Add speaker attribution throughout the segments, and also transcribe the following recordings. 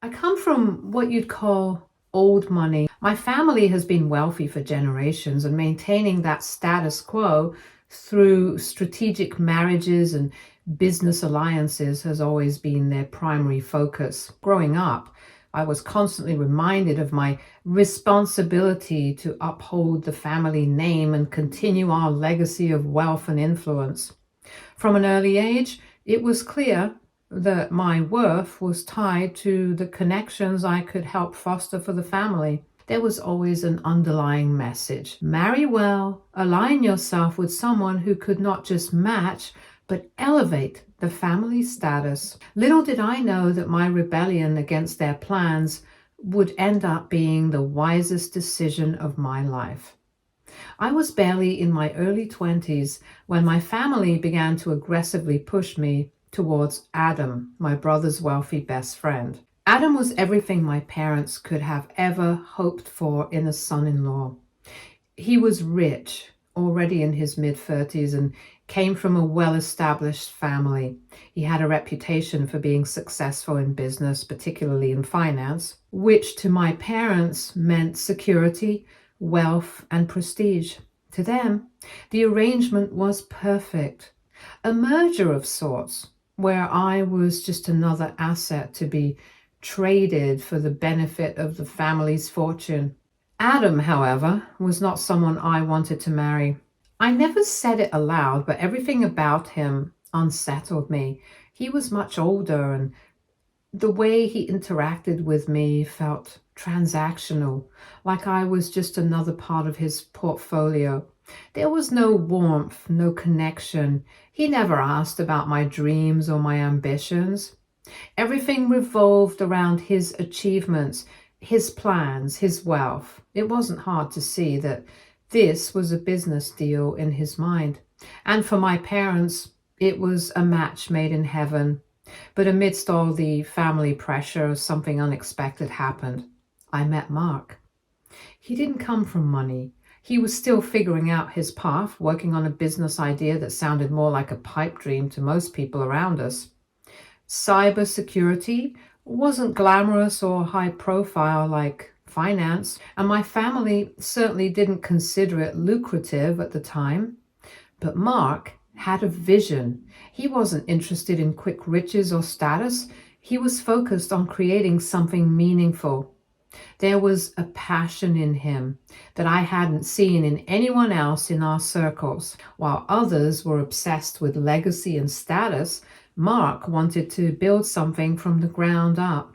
Speaker 1: I come from what you'd call old money. My family has been wealthy for generations, and maintaining that status quo through strategic marriages and business alliances has always been their primary focus. Growing up, I was constantly reminded of my responsibility to uphold the family name and continue our legacy of wealth and influence. From an early age, it was clear that my worth was tied to the connections I could help foster for the family. There was always an underlying message. Marry well, align yourself with someone who could not just match, but elevate the family status. Little did I know that my rebellion against their plans would end up being the wisest decision of my life. I was barely in my early 20s when my family began to aggressively push me towards Adam, my brother's wealthy best friend. Adam was everything my parents could have ever hoped for in a son-in-law. He was rich, already in his mid-30s, and came from a well-established family. He had a reputation for being successful in business, particularly in finance, which to my parents meant security, wealth, and prestige. To them, the arrangement was perfect, a merger of sorts, where I was just another asset to be traded for the benefit of the family's fortune. Adam, however, was not someone I wanted to marry. I never said it aloud, but everything about him unsettled me. He was much older, and the way he interacted with me felt transactional, like I was just another part of his portfolio. There was no warmth, no connection. He never asked about my dreams or my ambitions. Everything revolved around his achievements, his plans, his wealth. It wasn't hard to see that this was a business deal in his mind. And for my parents, it was a match made in heaven. But amidst all the family pressure, something unexpected happened. I met Mark. He didn't come from money. He was still figuring out his path, working on a business idea that sounded more like a pipe dream to most people around us. Cybersecurity wasn't glamorous or high profile like finance, and my family certainly didn't consider it lucrative at the time. But Mark had a vision. He wasn't interested in quick riches or status. He was focused on creating something meaningful. There was a passion in him that I hadn't seen in anyone else in our circles. While others were obsessed with legacy and status, Mark wanted to build something from the ground up,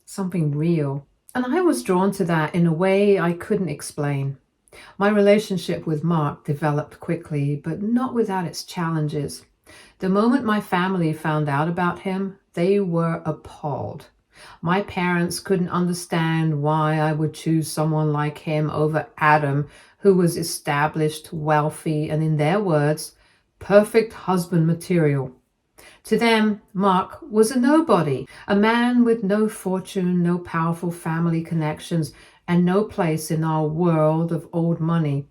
Speaker 1: something real. And I was drawn to that in a way I couldn't explain. My relationship with Mark developed quickly, but not without its challenges. The moment my family found out about him, they were appalled. My parents couldn't understand why I would choose someone like him over Adam, who was established, wealthy, and in their words, perfect husband material. To them, Mark was a nobody, a man with no fortune, no powerful family connections, and no place in our world of old money.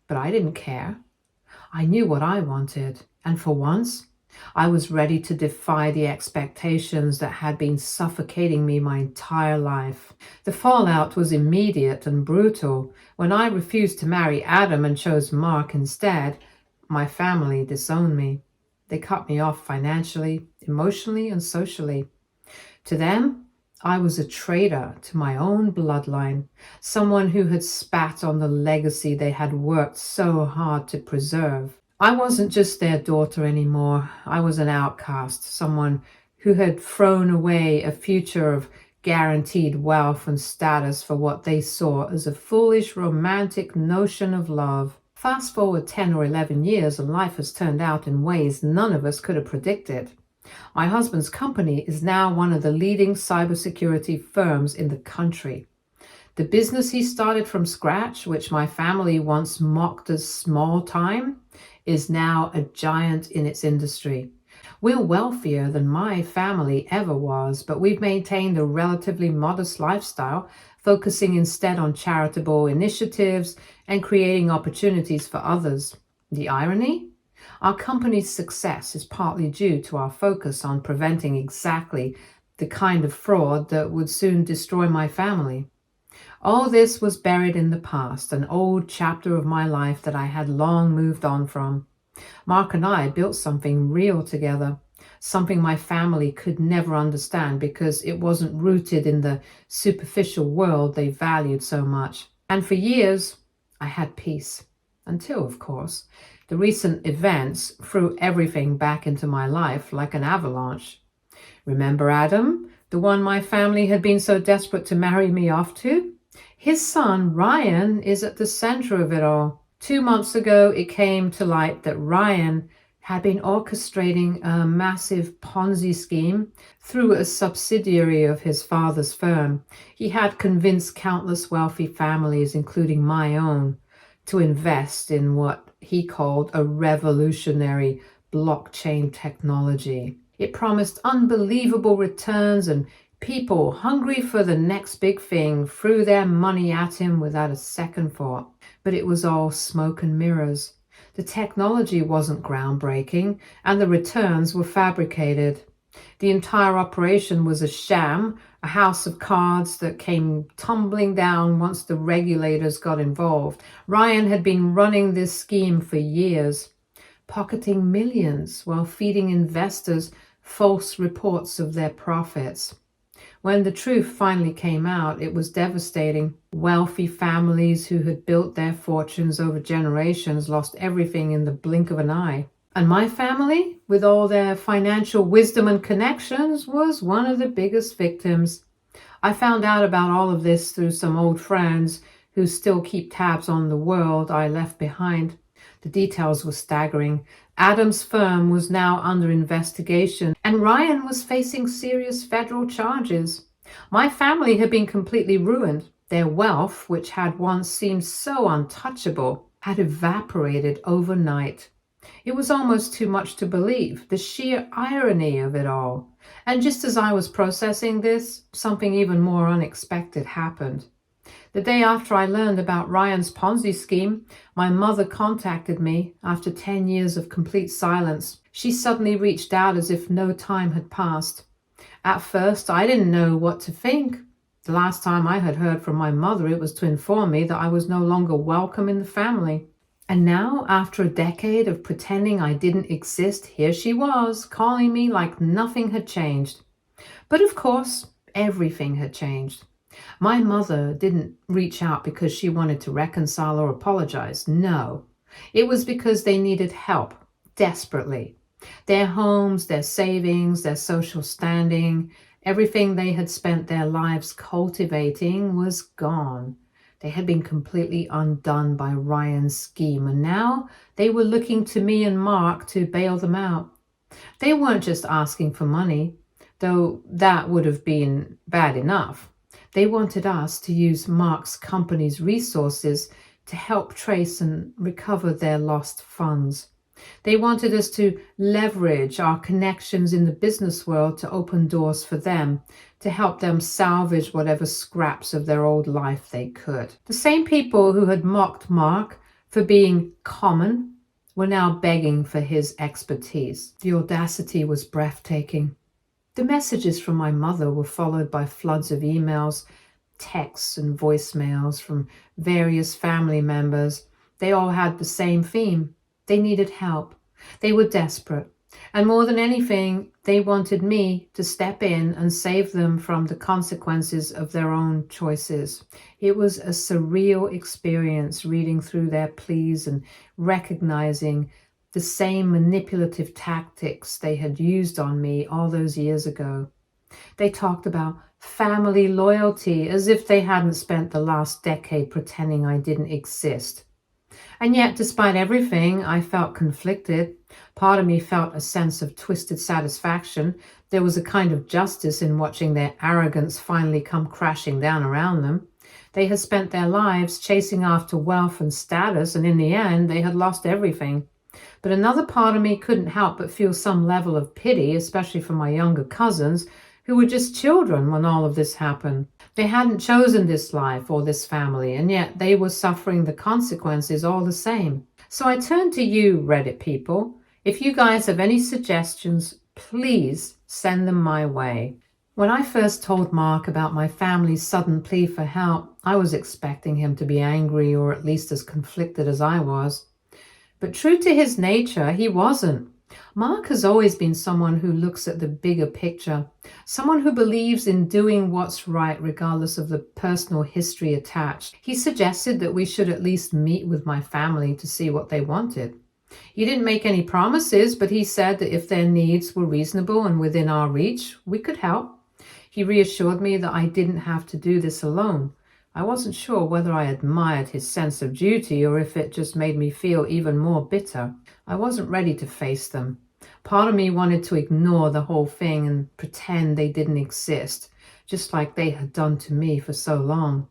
Speaker 1: But I didn't care. I knew what I wanted, and for once, I was ready to defy the expectations that had been suffocating me my entire life. The fallout was immediate and brutal. When I refused to marry Adam and chose Mark instead, my family disowned me. They cut me off financially, emotionally, and socially. To them, I was a traitor to my own bloodline, someone who had spat on the legacy they had worked so hard to preserve. I wasn't just their daughter anymore. I was an outcast, someone who had thrown away a future of guaranteed wealth and status for what they saw as a foolish, romantic notion of love. Fast forward 10 or 11 years and life has turned out in ways none of us could have predicted. My husband's company is now one of the leading cybersecurity firms in the country. The business he started from scratch, which my family once mocked as small time, is now a giant in its industry. We're wealthier than my family ever was, but we've maintained a relatively modest lifestyle, focusing instead on charitable initiatives and creating opportunities for others. The irony? Our company's success is partly due to our focus on preventing exactly the kind of fraud that would soon destroy my family. All this was buried in the past, an old chapter of my life that I had long moved on from. Mark and I built something real together, something my family could never understand because it wasn't rooted in the superficial world they valued so much. And for years, I had peace. Until, of course, the recent events threw everything back into my life like an avalanche. Remember Adam, the one my family had been so desperate to marry me off to? His son, Ryan, is at the center of it all. 2 months ago, it came to light that Ryan had been orchestrating a massive Ponzi scheme through a subsidiary of his father's firm. He had convinced countless wealthy families, including my own, to invest in what he called a revolutionary blockchain technology. It promised unbelievable returns, and people hungry for the next big thing threw their money at him without a second thought. But it was all smoke and mirrors. The technology wasn't groundbreaking, and the returns were fabricated. The entire operation was a sham, a house of cards that came tumbling down once the regulators got involved. Ryan had been running this scheme for years, pocketing millions while feeding investors false reports of their profits. When the truth finally came out, it was devastating. Wealthy families who had built their fortunes over generations lost everything in the blink of an eye. And my family, with all their financial wisdom and connections, was one of the biggest victims. I found out about all of this through some old friends who still keep tabs on the world I left behind. The details were staggering. Adam's firm was now under investigation, and Ryan was facing serious federal charges. My family had been completely ruined. Their wealth, which had once seemed so untouchable, had evaporated overnight. It was almost too much to believe, the sheer irony of it all. And just as I was processing this, something even more unexpected happened. The day after I learned about Ryan's Ponzi scheme, my mother contacted me after 10 years of complete silence. She suddenly reached out as if no time had passed. At first, I didn't know what to think. The last time I had heard from my mother, it was to inform me that I was no longer welcome in the family. And now, after a decade of pretending I didn't exist, here she was, calling me like nothing had changed. But of course, everything had changed. My mother didn't reach out because she wanted to reconcile or apologize. No, it was because they needed help, desperately. Their homes, their savings, their social standing, everything they had spent their lives cultivating was gone. They had been completely undone by Ryan's scheme, and now they were looking to me and Mark to bail them out. They weren't just asking for money, though that would have been bad enough. They wanted us to use Mark's company's resources to help trace and recover their lost funds. They wanted us to leverage our connections in the business world to open doors for them, to help them salvage whatever scraps of their old life they could. The same people who had mocked Mark for being common were now begging for his expertise. The audacity was breathtaking. The messages from my mother were followed by floods of emails, texts, and voicemails from various family members. They all had the same theme. They needed help. They were desperate. And more than anything, they wanted me to step in and save them from the consequences of their own choices. It was a surreal experience reading through their pleas and recognizing the same manipulative tactics they had used on me all those years ago. They talked about family loyalty as if they hadn't spent the last decade pretending I didn't exist. And yet, despite everything, I felt conflicted. Part of me felt a sense of twisted satisfaction. There was a kind of justice in watching their arrogance finally come crashing down around them. They had spent their lives chasing after wealth and status, and in the end, they had lost everything. But another part of me couldn't help but feel some level of pity, especially for my younger cousins, who were just children when all of this happened. They hadn't chosen this life or this family, and yet they were suffering the consequences all the same. So I turn to you, Reddit people. If you guys have any suggestions, please send them my way. When I first told Mark about my family's sudden plea for help, I was expecting him to be angry or at least as conflicted as I was. But true to his nature, he wasn't. Mark has always been someone who looks at the bigger picture, someone who believes in doing what's right regardless of the personal history attached. He suggested that we should at least meet with my family to see what they wanted. He didn't make any promises, but he said that if their needs were reasonable and within our reach, we could help. He reassured me that I didn't have to do this alone. I wasn't sure whether I admired his sense of duty or if it just made me feel even more bitter. I wasn't ready to face them. Part of me wanted to ignore the whole thing and pretend they didn't exist, just like they had done to me for so long.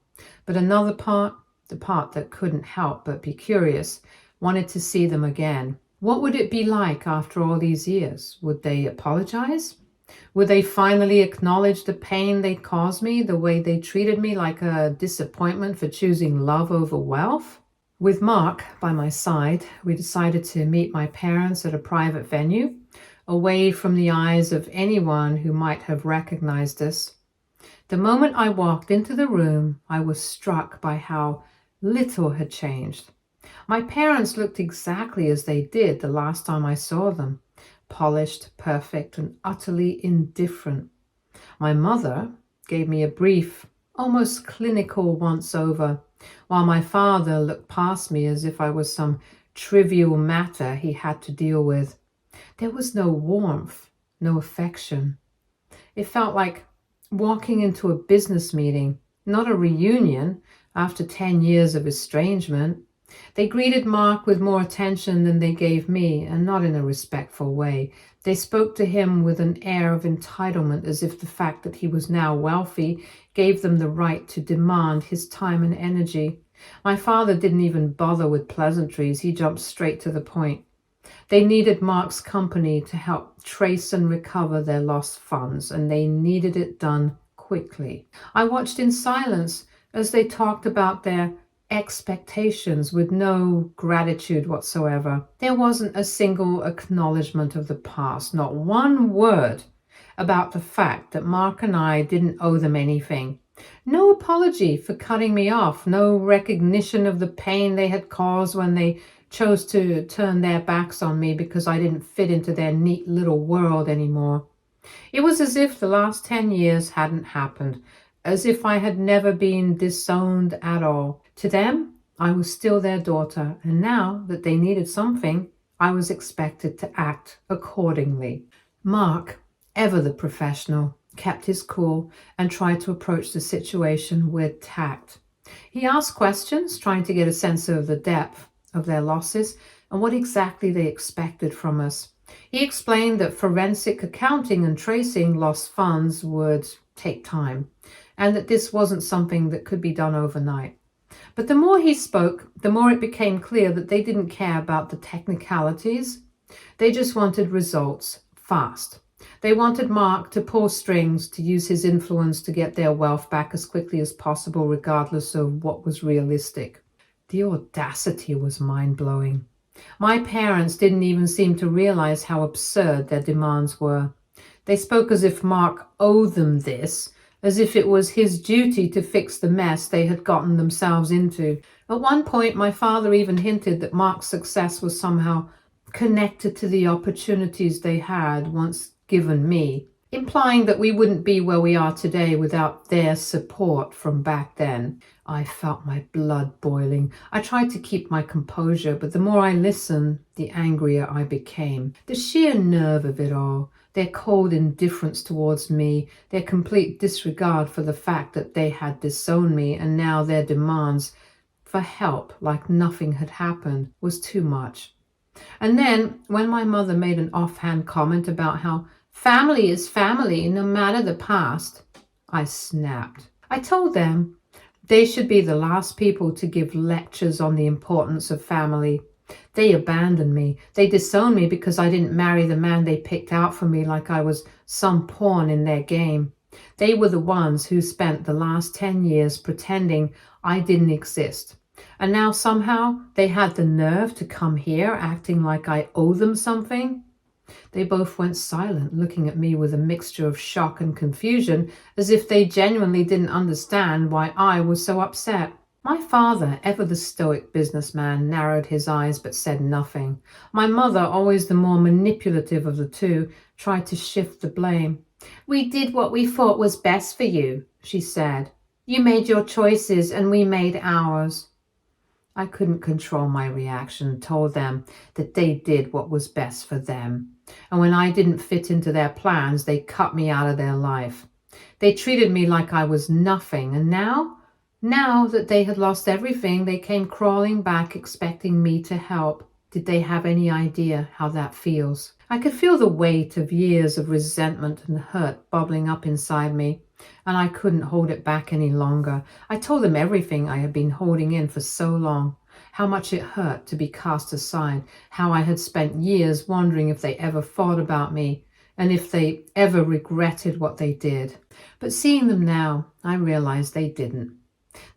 Speaker 1: But another part, the part that couldn't help but be curious, wanted to see them again. What would it be like after all these years? Would they apologize? Would they finally acknowledge the pain they caused me, the way they treated me like a disappointment for choosing love over wealth? With Mark by my side, we decided to meet my parents at a private venue, away from the eyes of anyone who might have recognized us. The moment I walked into the room, I was struck by how little had changed. My parents looked exactly as they did the last time I saw them. Polished, perfect, and utterly indifferent. My mother gave me a brief, almost clinical once-over, while my father looked past me as if I was some trivial matter he had to deal with. There was no warmth, no affection. It felt like walking into a business meeting, not a reunion after 10 years of estrangement. They greeted Mark with more attention than they gave me, and not in a respectful way. They spoke to him with an air of entitlement, as if the fact that he was now wealthy gave them the right to demand his time and energy. My father didn't even bother with pleasantries. He jumped straight to the point. They needed Mark's company to help trace and recover their lost funds, and they needed it done quickly. I watched in silence as they talked about their expectations with no gratitude whatsoever. There wasn't a single acknowledgement of the past, not one word about the fact that Mark and I didn't owe them anything. No apology for cutting me off, no recognition of the pain they had caused when they chose to turn their backs on me because I didn't fit into their neat little world anymore. It was as if the last 10 years hadn't happened, as if I had never been disowned at all. To them, I was still their daughter, and now that they needed something, I was expected to act accordingly. Mark, ever the professional, kept his cool and tried to approach the situation with tact. He asked questions, trying to get a sense of the depth of their losses and what exactly they expected from us. He explained that forensic accounting and tracing lost funds would take time, and that this wasn't something that could be done overnight. But the more he spoke, the more it became clear that they didn't care about the technicalities. They just wanted results fast. They wanted Mark to pull strings, to use his influence to get their wealth back as quickly as possible, regardless of what was realistic. The audacity was mind-blowing. My parents didn't even seem to realize how absurd their demands were. They spoke as if Mark owed them this, as if it was his duty to fix the mess they had gotten themselves into. At one point, my father even hinted that Mark's success was somehow connected to the opportunities they had once given me, implying that we wouldn't be where we are today without their support from back then. I felt my blood boiling. I tried to keep my composure, but the more I listened, the angrier I became. The sheer nerve of it all, their cold indifference towards me, their complete disregard for the fact that they had disowned me, and now their demands for help like nothing had happened, was too much. And then, when my mother made an offhand comment about how family is family, no matter the past, I snapped. I told them they should be the last people to give lectures on the importance of family. They abandoned me. They disowned me because I didn't marry the man they picked out for me like I was some pawn in their game. They were the ones who spent the last 10 years pretending I didn't exist. And now somehow they had the nerve to come here acting like I owe them something. They both went silent, looking at me with a mixture of shock and confusion, as if they genuinely didn't understand why I was so upset. My father, ever the stoic businessman, narrowed his eyes but said nothing. My mother, always the more manipulative of the two, tried to shift the blame. "We did what we thought was best for you," she said. "You made your choices and we made ours." I couldn't control my reaction and told them that they did what was best for them. And when I didn't fit into their plans, they cut me out of their life. They treated me like I was nothing, and now that they had lost everything, they came crawling back expecting me to help. Did they have any idea how that feels? I could feel the weight of years of resentment and hurt bubbling up inside me, and I couldn't hold it back any longer. I told them everything I had been holding in for so long, how much it hurt to be cast aside, how I had spent years wondering if they ever thought about me, and if they ever regretted what they did. But seeing them now, I realized they didn't.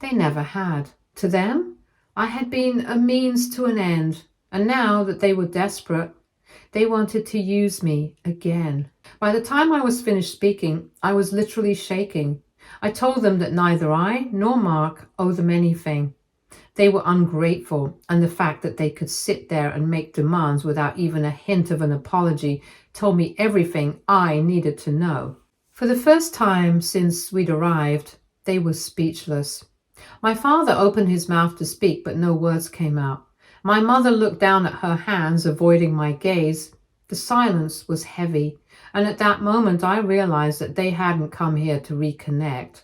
Speaker 1: They never had. To them, I had been a means to an end, and now that they were desperate, they wanted to use me again. By the time I was finished speaking, I was literally shaking. I told them that neither I nor Mark owe them anything. They were ungrateful, and the fact that they could sit there and make demands without even a hint of an apology told me everything I needed to know. For the first time since we'd arrived, they were speechless. My father opened his mouth to speak, but no words came out. My mother looked down at her hands, avoiding my gaze. The silence was heavy, and at that moment I realized that they hadn't come here to reconnect,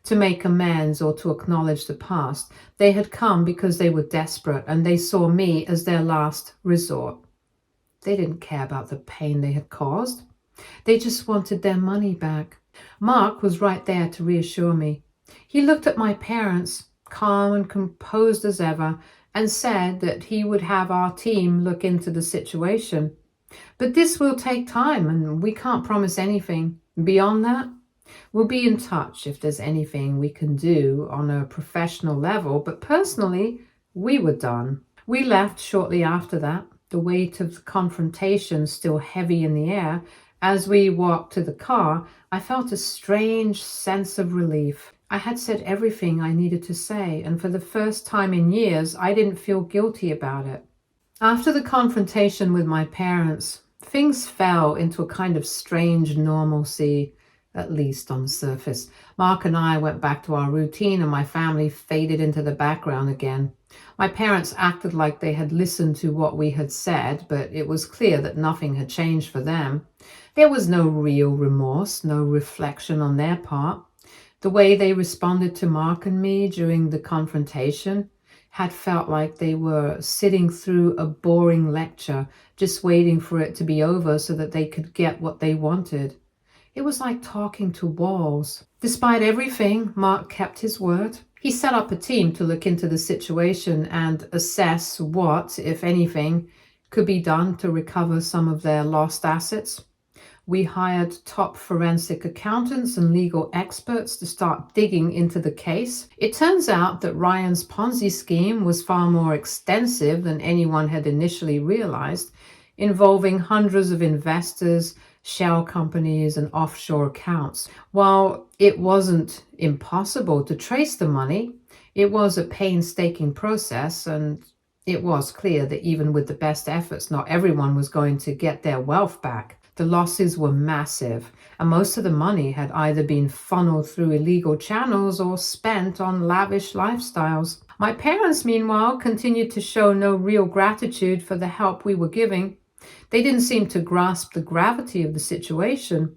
Speaker 1: to make amends, or to acknowledge the past. They had come because they were desperate, and they saw me as their last resort. They didn't care about the pain they had caused. They just wanted their money back. Mark was right there to reassure me. He looked at my parents, calm and composed as ever, and said that he would have our team look into the situation. "But this will take time, and we can't promise anything. Beyond that, we'll be in touch if there's anything we can do on a professional level." But personally, we were done. We left shortly after that, the weight of the confrontation still heavy in the air. As we walked to the car, I felt a strange sense of relief. I had said everything I needed to say, and for the first time in years, I didn't feel guilty about it. After the confrontation with my parents, things fell into a kind of strange normalcy, at least on the surface. Mark and I went back to our routine, and my family faded into the background again. My parents acted like they had listened to what we had said, but it was clear that nothing had changed for them. There was no real remorse, no reflection on their part. The way they responded to Mark and me during the confrontation had felt like they were sitting through a boring lecture, just waiting for it to be over so that they could get what they wanted. It was like talking to walls. Despite everything, Mark kept his word. He set up a team to look into the situation and assess what, if anything, could be done to recover some of their lost assets. We hired top forensic accountants and legal experts to start digging into the case. It turns out that Ryan's Ponzi scheme was far more extensive than anyone had initially realized, involving hundreds of investors, shell companies, and offshore accounts. While it wasn't impossible to trace the money, it was a painstaking process, and it was clear that even with the best efforts, not everyone was going to get their wealth back. The losses were massive, and most of the money had either been funneled through illegal channels or spent on lavish lifestyles. My parents, meanwhile, continued to show no real gratitude for the help we were giving. They didn't seem to grasp the gravity of the situation.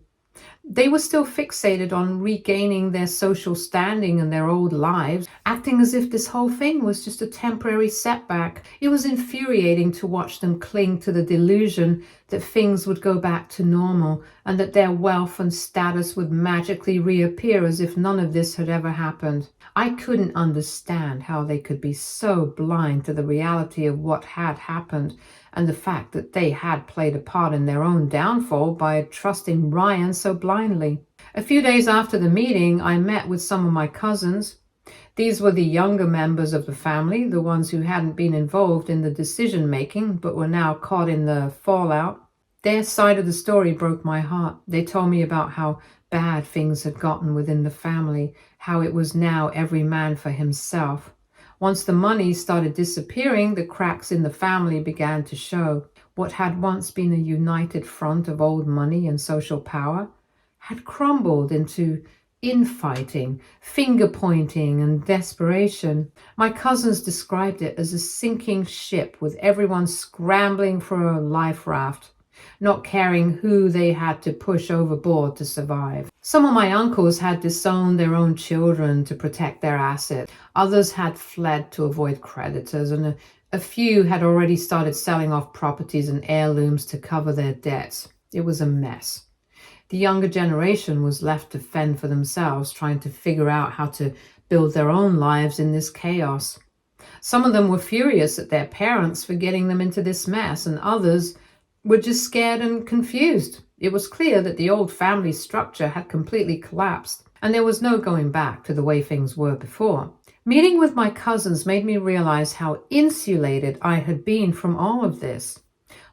Speaker 1: They were still fixated on regaining their social standing and their old lives, acting as if this whole thing was just a temporary setback. It was infuriating to watch them cling to the delusion that things would go back to normal and that their wealth and status would magically reappear as if none of this had ever happened. I couldn't understand how they could be so blind to the reality of what had happened and the fact that they had played a part in their own downfall by trusting Ryan so blindly. A few days after the meeting, I met with some of my cousins. These were the younger members of the family, the ones who hadn't been involved in the decision-making but were now caught in the fallout. Their side of the story broke my heart. They told me about how bad things had gotten within the family, how it was now every man for himself. Once the money started disappearing, the cracks in the family began to show. What had once been a united front of old money and social power had crumbled into infighting, finger pointing, and desperation. My cousins described it as a sinking ship with everyone scrambling for a life raft, not caring who they had to push overboard to survive. Some of my uncles had disowned their own children to protect their assets. Others had fled to avoid creditors, and a few had already started selling off properties and heirlooms to cover their debts. It was a mess. The younger generation was left to fend for themselves, trying to figure out how to build their own lives in this chaos. Some of them were furious at their parents for getting them into this mess, and others were just scared and confused. It was clear that the old family structure had completely collapsed, and there was no going back to the way things were before. Meeting with my cousins made me realize how insulated I had been from all of this.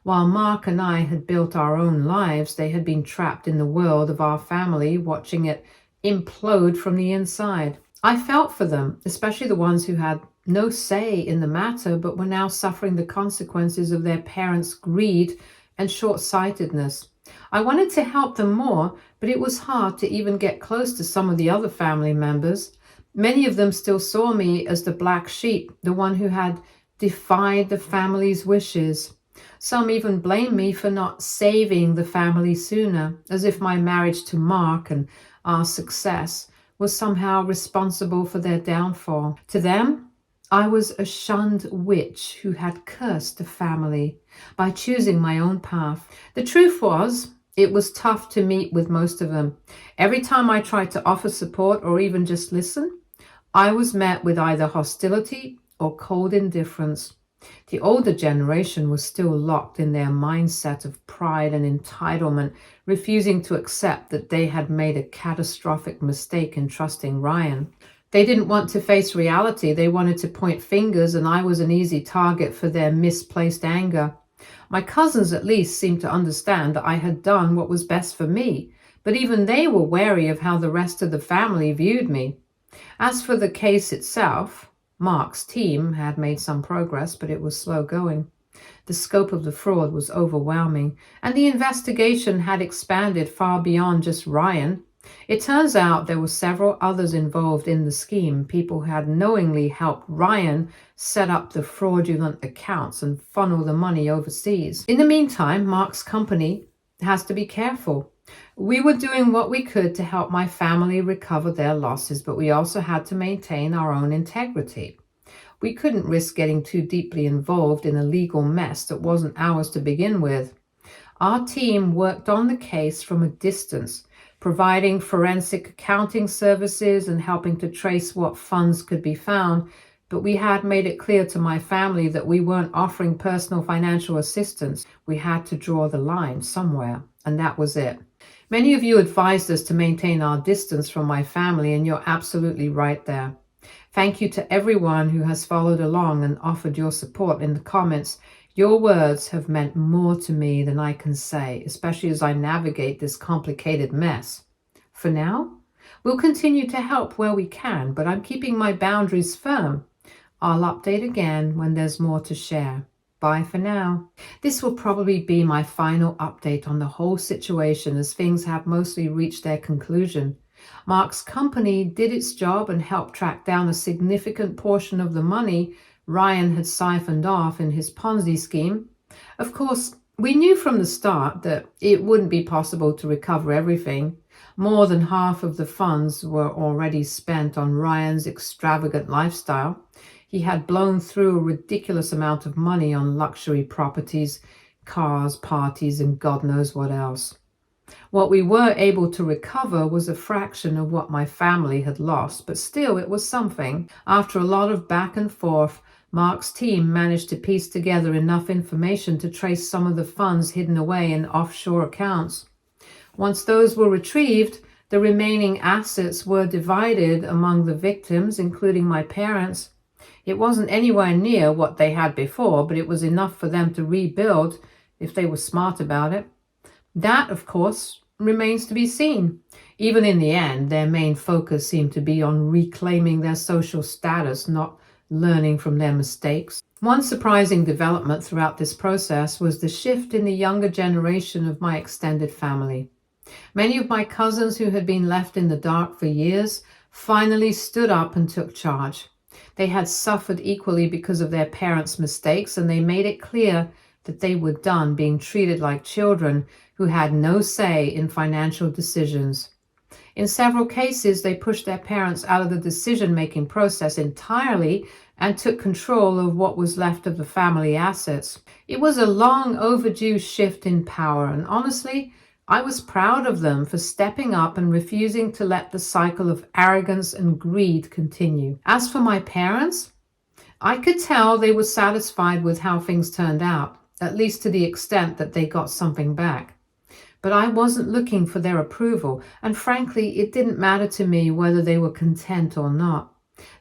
Speaker 1: While Mark and I had built our own lives, they had been trapped in the world of our family, watching it implode from the inside. I felt for them, especially the ones who had no say in the matter, but were now suffering the consequences of their parents' greed and short-sightedness. I wanted to help them more, but it was hard to even get close to some of the other family members. Many of them still saw me as the black sheep, the one who had defied the family's wishes. Some even blamed me for not saving the family sooner, as if my marriage to Mark and our success was somehow responsible for their downfall. To them, I was a shunned witch who had cursed the family by choosing my own path. The truth was, it was tough to meet with most of them. Every time I tried to offer support or even just listen, I was met with either hostility or cold indifference. The older generation was still locked in their mindset of pride and entitlement, refusing to accept that they had made a catastrophic mistake in trusting Ryan. They didn't want to face reality. They wanted to point fingers, and I was an easy target for their misplaced anger. My cousins at least seemed to understand that I had done what was best for me, but even they were wary of how the rest of the family viewed me. As for the case itself, Mark's team had made some progress, but it was slow going. The scope of the fraud was overwhelming, and the investigation had expanded far beyond just Ryan. It turns out there were several others involved in the scheme, people who had knowingly helped Ryan set up the fraudulent accounts and funnel the money overseas. In the meantime, Mark's company has to be careful. We were doing what we could to help my family recover their losses, but we also had to maintain our own integrity. We couldn't risk getting too deeply involved in a legal mess that wasn't ours to begin with. Our team worked on the case from a distance, providing forensic accounting services and helping to trace what funds could be found, but we had made it clear to my family that we weren't offering personal financial assistance. We had to draw the line somewhere, and that was it. Many of you advised us to maintain our distance from my family, and you're absolutely right there. Thank you to everyone who has followed along and offered your support in the comments. Your words have meant more to me than I can say, especially as I navigate this complicated mess. For now, we'll continue to help where we can, but I'm keeping my boundaries firm. I'll update again when there's more to share. Bye for now. This will probably be my final update on the whole situation, as things have mostly reached their conclusion. Mark's company did its job and helped track down a significant portion of the money Ryan had siphoned off in his Ponzi scheme. Of course, we knew from the start that it wouldn't be possible to recover everything. More than half of the funds were already spent on Ryan's extravagant lifestyle. He had blown through a ridiculous amount of money on luxury properties, cars, parties, and God knows what else. What we were able to recover was a fraction of what my family had lost, but still it was something. After a lot of back and forth, Mark's team managed to piece together enough information to trace some of the funds hidden away in offshore accounts. Once those were retrieved, the remaining assets were divided among the victims, including my parents. It wasn't anywhere near what they had before, but it was enough for them to rebuild if they were smart about it. That, of course, remains to be seen. Even in the end, their main focus seemed to be on reclaiming their social status, not learning from their mistakes. One surprising development throughout this process was the shift in the younger generation of my extended family. Many of my cousins who had been left in the dark for years finally stood up and took charge. They had suffered equally because of their parents' mistakes, and they made it clear that they were done being treated like children who had no say in financial decisions. In several cases, they pushed their parents out of the decision-making process entirely and took control of what was left of the family assets. It was a long overdue shift in power, and honestly, I was proud of them for stepping up and refusing to let the cycle of arrogance and greed continue. As for my parents, I could tell they were satisfied with how things turned out, at least to the extent that they got something back. But I wasn't looking for their approval, and frankly, it didn't matter to me whether they were content or not.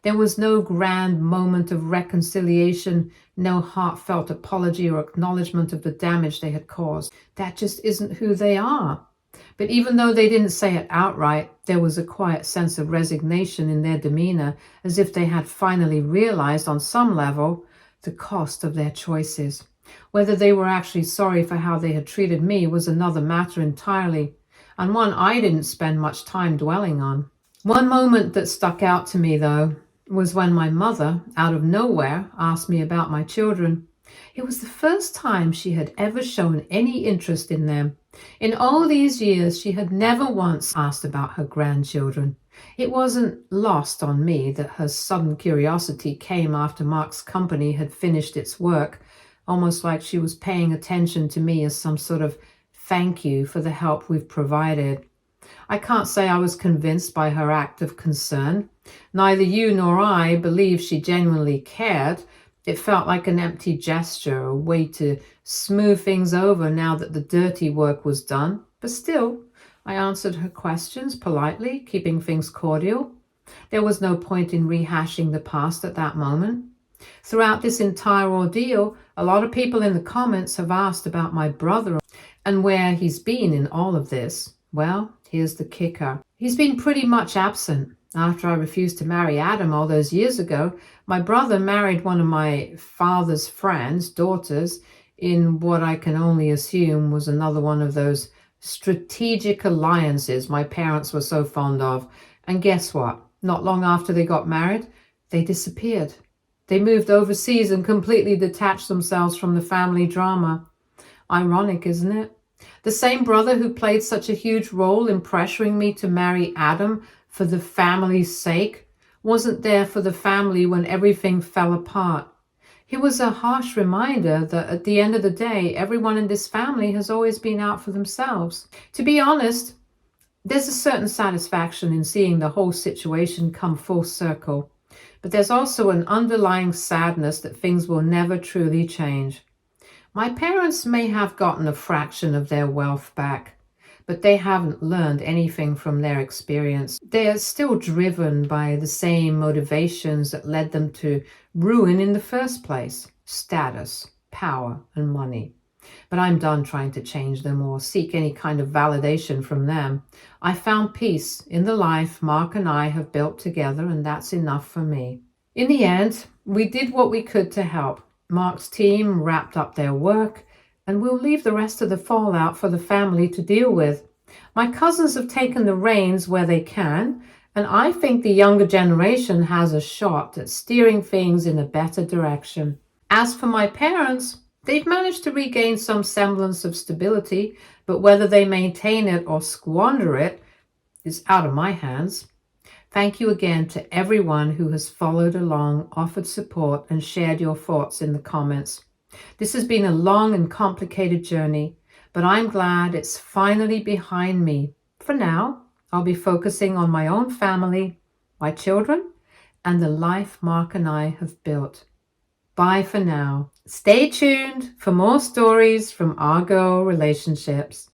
Speaker 1: There was no grand moment of reconciliation, no heartfelt apology or acknowledgement of the damage they had caused. That just isn't who they are. But even though they didn't say it outright, there was a quiet sense of resignation in their demeanor, as if they had finally realized on some level the cost of their choices. Whether they were actually sorry for how they had treated me was another matter entirely, and one I didn't spend much time dwelling on. One moment that stuck out to me, though, was when my mother, out of nowhere, asked me about my children. It was the first time she had ever shown any interest in them. In all these years, she had never once asked about her grandchildren. It wasn't lost on me that her sudden curiosity came after Mark's company had finished its work, almost like she was paying attention to me as some sort of thank you for the help we've provided. I can't say I was convinced by her act of concern. Neither you nor I believe she genuinely cared. It felt like an empty gesture, a way to smooth things over now that the dirty work was done. But still, I answered her questions politely, keeping things cordial. There was no point in rehashing the past at that moment. Throughout this entire ordeal, a lot of people in the comments have asked about my brother and where he's been in all of this. Well, here's the kicker. He's been pretty much absent. After I refused to marry Adam all those years ago, my brother married one of my father's friends' daughters in what I can only assume was another one of those strategic alliances my parents were so fond of. And guess what? Not long after they got married, they disappeared. They moved overseas and completely detached themselves from the family drama. Ironic, isn't it? The same brother who played such a huge role in pressuring me to marry Adam for the family's sake wasn't there for the family when everything fell apart. It was a harsh reminder that at the end of the day, everyone in this family has always been out for themselves. To be honest, there's a certain satisfaction in seeing the whole situation come full circle, but there's also an underlying sadness that things will never truly change. My parents may have gotten a fraction of their wealth back, but they haven't learned anything from their experience. They are still driven by the same motivations that led them to ruin in the first place: status, power, and money. But I'm done trying to change them or seek any kind of validation from them. I found peace in the life Mark and I have built together, and that's enough for me. In the end, we did what we could to help. Mark's team wrapped up their work, and we'll leave the rest of the fallout for the family to deal with. My cousins have taken the reins where they can, and I think the younger generation has a shot at steering things in a better direction. As for my parents, they've managed to regain some semblance of stability, but whether they maintain it or squander it is out of my hands. Thank you again to everyone who has followed along, offered support, and shared your thoughts in the comments. This has been a long and complicated journey, but I'm glad it's finally behind me. For now, I'll be focusing on my own family, my children, and the life Mark and I have built. Bye for now. Stay tuned for more stories from our girl relationships.